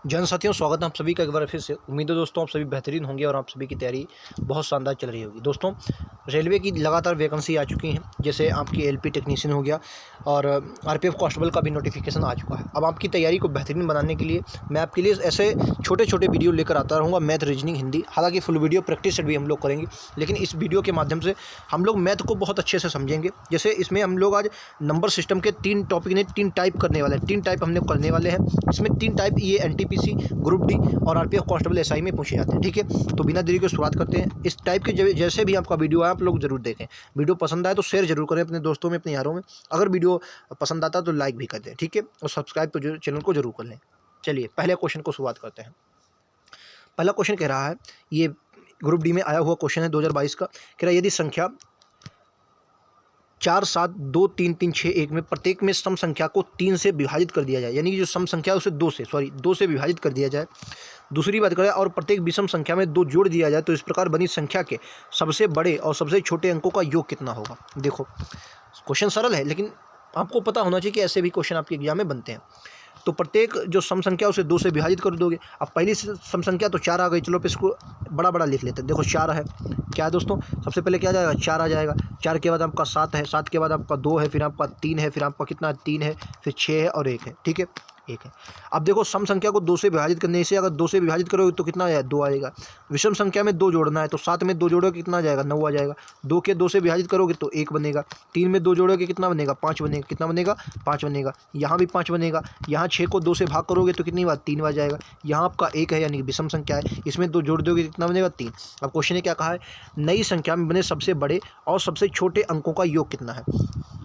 जन साथियों, स्वागत है आप सभी का एक बार फिर से। उम्मीद है दोस्तों आप सभी बेहतरीन होंगे और आप सभी की तैयारी बहुत शानदार चल रही होगी। दोस्तों, रेलवे की लगातार वैकेंसी आ चुकी हैं, जैसे आपकी एलपी टेक्नीशियन हो गया और आरपीएफ कांस्टेबल का भी नोटिफिकेशन आ चुका है। अब आपकी तैयारी को बेहतरीन बनाने के लिए मैं आपके लिए ऐसे छोटे छोटे वीडियो लेकर आता रहूँगा, मैथ, रीजनिंग, हिंदी। हालांकि फुल वीडियो प्रैक्टिस सेट भी हम लोग करेंगे, लेकिन इस वीडियो के माध्यम से हम लोग मैथ को बहुत अच्छे से समझेंगे। जैसे इसमें हम लोग आज नंबर सिस्टम के 3 टॉपिक ने 3 टाइप करने वाले हैं। 3 टाइप हमने करने वाले हैं। इसमें 3 टाइप ये एनटीपीसी, ग्रुप डी और आरपीएफ कांस्टेबल एसआई में पूछे जाते हैं। ठीक है, तो बिना देरी के शुरुआत करते हैं। इस टाइप के जैसे भी आपका वीडियो आए आप लोग जरूर देखें। वीडियो पसंद आए तो शेयर जरूर करें अपने दोस्तों में, अपने यारों में। अगर वीडियो पसंद आता तो लाइक भी कर दें, ठीक है, और सब्सक्राइब तो चैनल को जरूर कर लें। चलिए पहले क्वेश्चन को शुरुआत करते हैं। पहला क्वेश्चन कह रहा है, ये ग्रुप डी में आया हुआ क्वेश्चन है 2022 का। कह रहा है यदि संख्या 4, 7, 2, 3, 3, 6, 1 में प्रत्येक में सम संख्या को 3 से विभाजित कर दिया जाए, यानी कि जो सम संख्या है उसे 2 से विभाजित कर दिया जाए। दूसरी बात करें, और प्रत्येक विषम संख्या में 2 जोड़ दिया जाए, तो इस प्रकार बनी संख्या के सबसे बड़े और सबसे छोटे अंकों का योग कितना होगा। देखो, क्वेश्चन सरल है, लेकिन आपको पता होना चाहिए कि ऐसे भी क्वेश्चन आपके एग्जाम में बनते हैं। तो प्रत्येक जो सम संख्या उसे 2 से विभाजित कर दोगे। अब पहली सम संख्या तो 4 आ गई, चलो इसको बड़ा बड़ा लिख लेते हैं। देखो 4 है, क्या है दोस्तों, सबसे पहले क्या आ जाएगा, 4 आ जाएगा। 4 के बाद आपका 7 है, 7 के बाद आपका 2 है, फिर आपका 3 है, फिर आपका कितना 3 है, फिर 6 है और 1 है। ठीक है, 1 है। अब देखो, सम संख्या को 2 से विभाजित करने से, अगर 2 से विभाजित करोगे तो कितना आएगा, 2 आएगा। विषम संख्या में 2 जोड़ना है, तो 7 में 2 जोड़ोगे कितना आ जाएगा, 9 आ जाएगा। 2 के 2 से विभाजित करोगे तो 1 बनेगा। 3 में 2 जोड़ोगे कितना बनेगा, 5 बनेगा। कितना बनेगा, 5 बनेगा। यहाँ भी 5 बनेगा। यहाँ 6 को 2 से भाग करोगे तो कितनी बार, 3 बार जाएगा। यहाँ आपका 1 है, यानी कि विषम संख्या है, इसमें 2 जोड़ दोगे कितना बनेगा, 3। अब क्वेश्चन ने क्या कहा है, नई संख्या में बने सबसे बड़े और सबसे छोटे अंकों का योग कितना है।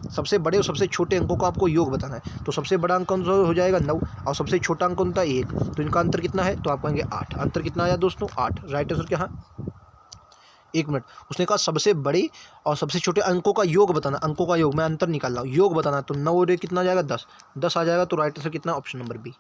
सबसे बड़े और सबसे छोटे अंकों का आपको योग बताना है। तो सबसे बड़ा अंक कौन सा हो जाएगा, 9, और सबसे छोटा अंक कौन सा, 1। तो इनका अंतर कितना है, तो आप कहेंगे 8। अंतर कितना आया दोस्तों, 8। राइट आंसर क्या है, 1 मिनट। उसने कहा सबसे बड़े और सबसे छोटे अंकों का योग बताना। अंकों का योग, मैं अंतर निकाल रहा हूँ, योग बताना। तो 9 और 1 कितना आ जाएगा, 10। 10 आ जाएगा। तो राइट आंसर कितना, option number B.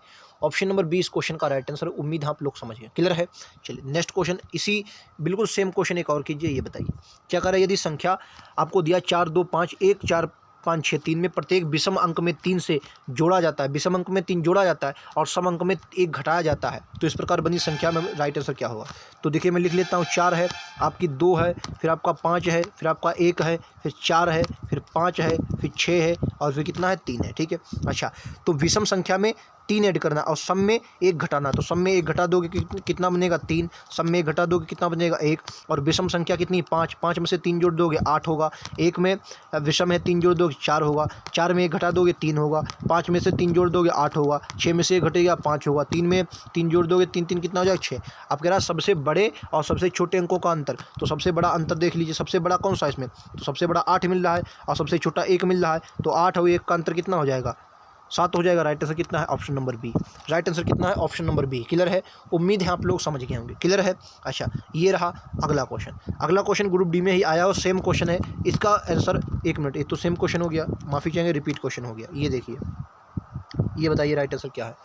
Option number B इस क्वेश्चन का राइट आंसर। उम्मीद है आप लोग समझ गए, क्लियर है। चलिए नेक्स्ट क्वेश्चन, इसी बिल्कुल सेम क्वेश्चन एक और कीजिए। ये बताइए क्या कर रहा है, यदि संख्या आपको दिया 4, 2, 5, 1, 4, 5, 6, 3 में प्रत्येक विषम अंक में 3 से जोड़ा जाता है, विषम अंक में 3 जोड़ा जाता है और सम अंक में 1 घटाया जाता है, तो इस प्रकार बनी संख्या में राइट आंसर क्या होगा। तो देखिए मैं लिख लेता हूँ, 4 है, आपकी 2 है, फिर आपका 5 है, फिर आपका 1 है, फिर 4 है, फिर 5 है, फिर 6 है और फिर कितना है, 3 है। ठीक है, अच्छा, तो विषम संख्या में 3 ऐड करना और सम में 1 घटाना। तो सम में 1 घटा दोगे कितना बनेगा, 3। सम में 1 घटा दोगे कितना बनेगा, 1। और विषम संख्या कितनी, 5। 5 में से 3 जोड़ दोगे 8 होगा। 1 में विषम है, 3 जोड़ दोगे 4 होगा। 4 में 1 घटा दोगे 3 होगा। 5 में से 3 जोड़ दोगे 8 होगा। 6 में से 1 घटेगा 5 होगा। 3 में 3 जोड़ दोगे 3, 3 कितना हो जाएगा, 6। अब कह रहा है सबसे बड़े और सबसे छोटे अंकों का अंतर। तो सबसे बड़ा अंतर देख लीजिए, सबसे बड़ा कौन सा इसमें, तो सबसे बड़ा 8 मिल रहा है और सबसे छोटा 1 मिल रहा है। तो 8 और 1 का अंतर कितना हो जाएगा, 7 हो जाएगा। राइट आंसर कितना है, option number B. Right answer कितना है, ऑप्शन नंबर बी। क्लियर है, उम्मीद है आप लोग समझ गए होंगे, क्लियर है। अच्छा, ये रहा अगला क्वेश्चन। अगला क्वेश्चन ग्रुप डी में ही आया और सेम क्वेश्चन है। इसका आंसर, 1 मिनट, ये तो सेम क्वेश्चन हो गया, माफ़ी चाहेंगे, रिपीट क्वेश्चन हो गया। ये देखिए, ये बताइए राइट आंसर क्या है,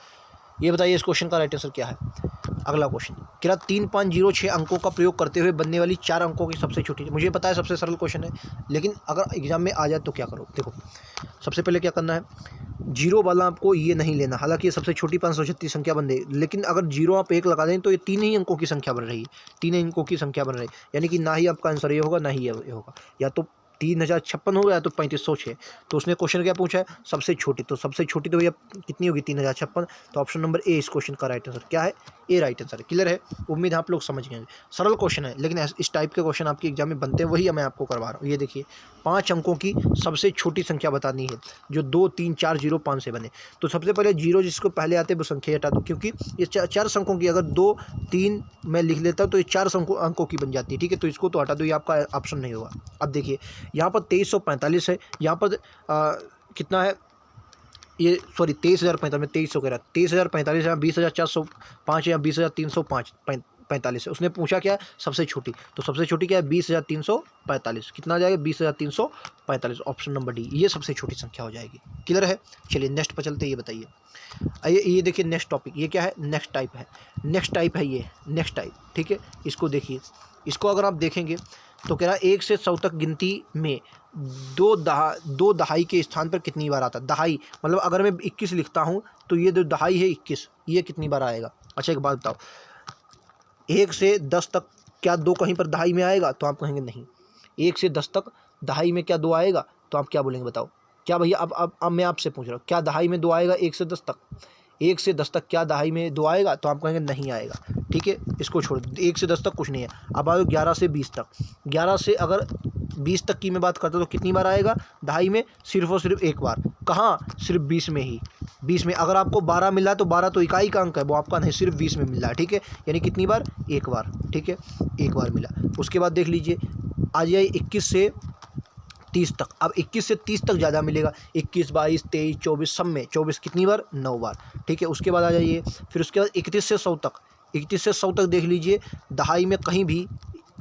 ये बताइए इस क्वेश्चन का राइट आंसर क्या है। अगला क्वेश्चन कह रहा 3506 अंकों का प्रयोग करते हुए बनने वाली 4 अंकों की सबसे छोटी। मुझे पता है सबसे सरल क्वेश्चन है, लेकिन अगर एग्जाम में आ जाए तो क्या करो। देखो सबसे पहले क्या करना है, जीरो वाला आपको ये नहीं लेना। हालांकि ये सबसे छोटी 536 संख्या बन रही, लेकिन अगर जीरो आप 1 लगा दें तो ये 3 ही अंकों की संख्या बन रही है। 3 अंकों की संख्या बन रही है, यानी कि ना ही आपका आंसर ये होगा, ना ही ये होगा। या तो 3056 होगा या तो 3506। तो उसने क्वेश्चन क्या पूछा है, सबसे छोटी। तो सबसे छोटी तो भैया कितनी होगी, 3056। तो ऑप्शन नंबर ए इस क्वेश्चन का राइट आंसर क्या है, ए राइट आंसर है। क्लियर है, उम्मीद है आप लोग समझ गए। सरल क्वेश्चन है, लेकिन इस टाइप के क्वेश्चन आपके एग्जाम में बनते हैं, वही मैं आपको करवा रहा हूँ। ये देखिए, 5 अंकों की सबसे छोटी संख्या बतानी है, जो 2, 3, 4, 0, 5 से बने। तो सबसे पहले जीरो जिसको पहले आते हैं वो संख्या हटा दो, क्योंकि ये 4 अंकों की, अगर 2, 3 मैं लिख लेता हूँ तो ये 4 अंकों की बन जाती है। ठीक है, तो इसको तो हटा दो, ये आपका ऑप्शन नहीं होगा। अब देखिए यहाँ पर 2345 है, यहाँ पर कितना है, ये सॉरी 23,045 में 2300 कह रहा है, 23,045 है, 20,405 या 20,305 45 है। उसने पूछा क्या, सबसे छोटी। तो सबसे छोटी क्या है, 20,345। कितना आ जाएगा, 20,345। ऑप्शन नंबर डी, ये सबसे छोटी संख्या हो जाएगी। क्लियर है, चलिए नेक्स्ट पर चलते, ये बताइए। ये देखिए नेक्स्ट टॉपिक, ये क्या है, नेक्स्ट टाइप है। नेक्स्ट टाइप है ये, नेक्स्ट टाइप। ठीक है, इसको देखिए, इसको अगर आप देखेंगे तो कह रहा है 1 से 100 तक गिनती में दो दहाई के स्थान पर कितनी बार आता है। दहाई मतलब अगर मैं 21 लिखता हूँ तो ये जो दहाई है 21, ये कितनी बार आएगा। अच्छा एक बात बताओ, 1 से 10 तक क्या 2 कहीं पर दहाई में आएगा? तो आप कहेंगे नहीं। 1 से 10 तक दहाई में क्या 2 आएगा? तो आप क्या बोलेंगे बताओ? क्या भैया, अब मैं आपसे पूछ रहा हूँ, क्या दहाई में 2 आएगा 1 से 10 तक? 1 से 10 तक क्या दहाई में 2 आएगा? तो आप कहेंगे नहीं आएगा। ठीक है, इसको छोड़ दो, 1 से 10 तक कुछ नहीं है। अब आओ 11 से 20 तक। 11 से अगर 20 तक की मैं बात करता हूँ तो कितनी बार आएगा दहाई में? सिर्फ और सिर्फ एक बार। कहाँ? सिर्फ 20 में ही। 20 में। अगर आपको 12 मिला तो 12 तो इकाई का अंक है, वो आपका नहीं, सिर्फ 20 में मिल रहा है। ठीक है, यानी कितनी बार? एक बार। ठीक है, एक बार मिला। उसके बाद देख लीजिए, आ जाइए 21 से 30 तक। अब 21 से 30 तक ज़्यादा मिलेगा, 21, 22, 23, 24 सब में। 24 कितनी बार? 9 बार। ठीक है, उसके बाद आ जाइए, फिर उसके बाद 31 से 100 तक। 31 से 100 तक देख लीजिए, दहाई में कहीं भी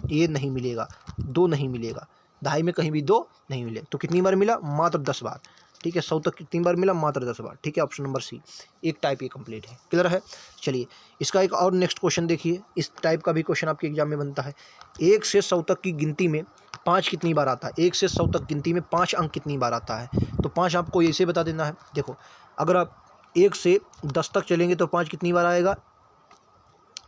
ये नहीं मिलेगा, 2 नहीं मिलेगा। दहाई में कहीं भी 2 नहीं मिले, तो कितनी बार मिला? मात्र 10 बार। ठीक है, 100 तक कितनी बार मिला? मात्र 10 बार। ठीक है, ऑप्शन नंबर सी, एक टाइप ये कंप्लीट है। क्लियर है? चलिए इसका एक और नेक्स्ट क्वेश्चन देखिए, इस टाइप का भी क्वेश्चन आपके एग्जाम में बनता है। 1 से 100 तक की गिनती में 5 कितनी बार आता है? 1 से 100 तक गिनती में 5 अंक कितनी बार आता है? तो 5 आपको ऐसे बता देना है। देखो, अगर आप 1 से 10 तक चलेंगे तो 5 कितनी बार आएगा?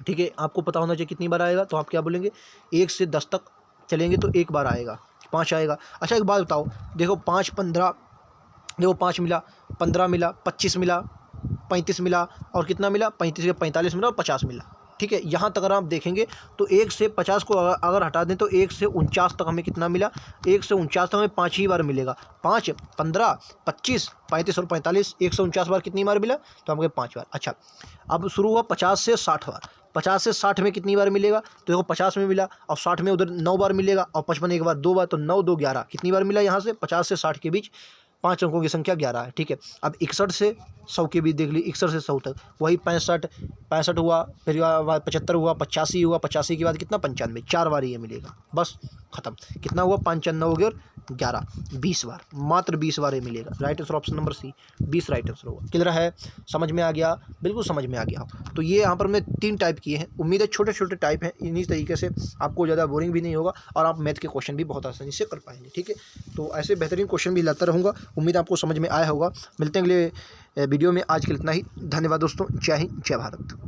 ठीक है, आपको पता होना चाहिए कितनी बार आएगा, तो आप क्या बोलेंगे? 1 से 10 तक चलेंगे तो एक बार आएगा, 5 आएगा। अच्छा एक बात बताओ, देखो 5, 15, देखो 5 मिला, 15 मिला, 25 मिला, 35 मिला, और कितना मिला? 35 या 45 मिला, और 50 मिला। ठीक है, यहाँ तक अगर आप देखेंगे तो 1 से 50 को अगर हटा दें तो 1 से 49 तक हमें कितना मिला? 1 से 49 तक हमें 5 ही बार मिलेगा। 5, 15, 25, 35 और 45, 149 बार कितनी बार मिला? तो हमें 5 बार। अच्छा, अब शुरू हुआ 50 से 60 बार। 50 से 60 में कितनी बार मिलेगा? तो देखो 50 में मिला, और 60 में उधर 9 बार मिलेगा, और 55 एक बार 2 बार, तो 9, 2, 11 कितनी बार मिला? यहाँ से 50 से 60 के बीच 5 अंकों की संख्या 11 है। ठीक है, अब 61 से 100 के बीच देख ली, 61 से 100 तक वही 65 हुआ, फिर 75 हुआ, 85 हुआ, 85 के बाद कितना? 95, 4 बार ये मिलेगा, बस खत्म। कितना हुआ? 5, 4, 9 हो गया, और 11, 20 बार, मात्र 20 बार ये मिलेगा। Right answer option number C, 20 right answer होगा। क्लियर है? समझ में आ गया? बिल्कुल समझ में आ गया। तो ये यहाँ पर हमने 3 टाइप किए हैं। उम्मीद है छोटे छोटे टाइप हैं, इन्हीं तरीके से आपको ज़्यादा बोरिंग भी नहीं होगा, और आप मैथ के क्वेश्चन भी बहुत आसानी से कर पाएंगे। ठीक है, तो ऐसे बेहतरीन क्वेश्चन भी लाता रहूँगा। उम्मीद आपको समझ में आया होगा। मिलते हैं अगले वीडियो में। आज के लिए इतना ही। धन्यवाद दोस्तों। जय हिंद, जय भारत।